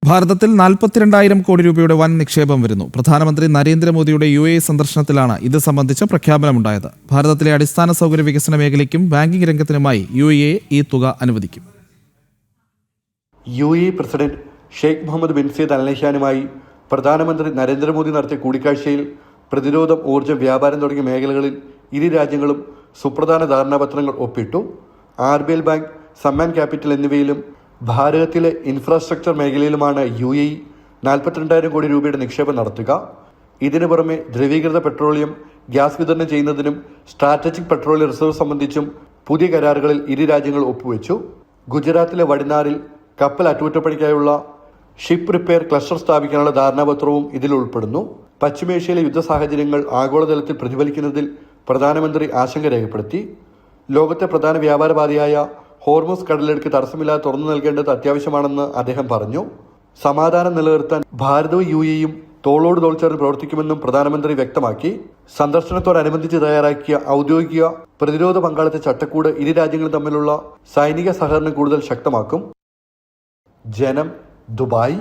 ഭാരതത്തിൽ 42,000 കോടി രൂപയുടെ വൻ നിക്ഷേപം വരുന്നു. പ്രധാനമന്ത്രി നരേന്ദ്രമോദിയുടെ UAE സന്ദർശനത്തിലാണ് ഇത് സംബന്ധിച്ച പ്രഖ്യാപനമുണ്ടായത്. ഭാരതത്തിലെ അടിസ്ഥാന സൗകര്യ വികസന മേഖലയ്ക്കും ബാങ്കിംഗ് രംഗത്തിനുമായി UAE ഈ തുക അനുവദിക്കും. UAE president Sheikh Mohammed bin Zayed Al നഹ്യാനുമായി പ്രധാനമന്ത്രി നരേന്ദ്രമോദി നടത്തിയ കൂടിക്കാഴ്ചയിൽ പ്രതിരോധം, ഊർജ്ജം, വ്യാപാരം തുടങ്ങിയ മേഖലകളിൽ ഇരു രാജ്യങ്ങളും സുപ്രധാന ധാരണാപത്രങ്ങൾ ഒപ്പിട്ടു. RBL ബാങ്ക്, സമ്മാൻ ക്യാപിറ്റൽ എന്നിവയിലും ഭാരതത്തിലെ ഇൻഫ്രാസ്ട്രക്ചർ മേഖലയിലുമാണ് UAE 42,000 കോടി രൂപയുടെ നിക്ഷേപം നടത്തുക. ഇതിനു പുറമെ ദ്രവീകൃത പെട്രോളിയം, ഗ്യാസ് വിതരണം ചെയ്യുന്നതിനും സ്ട്രാറ്റജിക് പെട്രോളിയം റിസർവ് സംബന്ധിച്ചും പുതിയ കരാറുകളിൽ ഇരു രാജ്യങ്ങൾ ഒപ്പുവെച്ചു. ഗുജറാത്തിലെ വടിനാറിൽ കപ്പൽ അറ്റകുറ്റപ്പണിക്കായുള്ള ഷിപ്പ് റിപ്പയർ ക്ലസ്റ്റർ സ്ഥാപിക്കാനുള്ള ധാരണാപത്രവും ഇതിൽ ഉൾപ്പെടുന്നു. പശ്ചിമേഷ്യയിലെ യുദ്ധ സാഹചര്യങ്ങൾ ആഗോളതലത്തിൽ പ്രതിഫലിക്കുന്നതിൽ പ്രധാനമന്ത്രി ആശങ്ക രേഖപ്പെടുത്തി. ലോകത്തെ പ്രധാന വ്യാപാരപാതയായ ഹോർമുസ് കടലിടുക്ക് തടസ്സമില്ലാതെ തുറന്നു നൽകേണ്ടത് അത്യാവശ്യമാണെന്ന് അദ്ദേഹം പറഞ്ഞു. സമാധാനം നിലനിർത്താൻ ഭാരതവും UAEയും തോളോട് തോൾ ചേർന്ന് പ്രവർത്തിക്കുമെന്നും പ്രധാനമന്ത്രി വ്യക്തമാക്കി. സന്ദർശനത്തോടനുബന്ധിച്ച് തയ്യാറാക്കിയ ഔദ്യോഗിക പ്രതിരോധ പങ്കാളിത്ത ചട്ടക്കൂട് ഇരു രാജ്യങ്ങളും തമ്മിലുള്ള സൈനിക സഹകരണം കൂടുതൽ ശക്തമാക്കും. ജനം, ദുബായ്.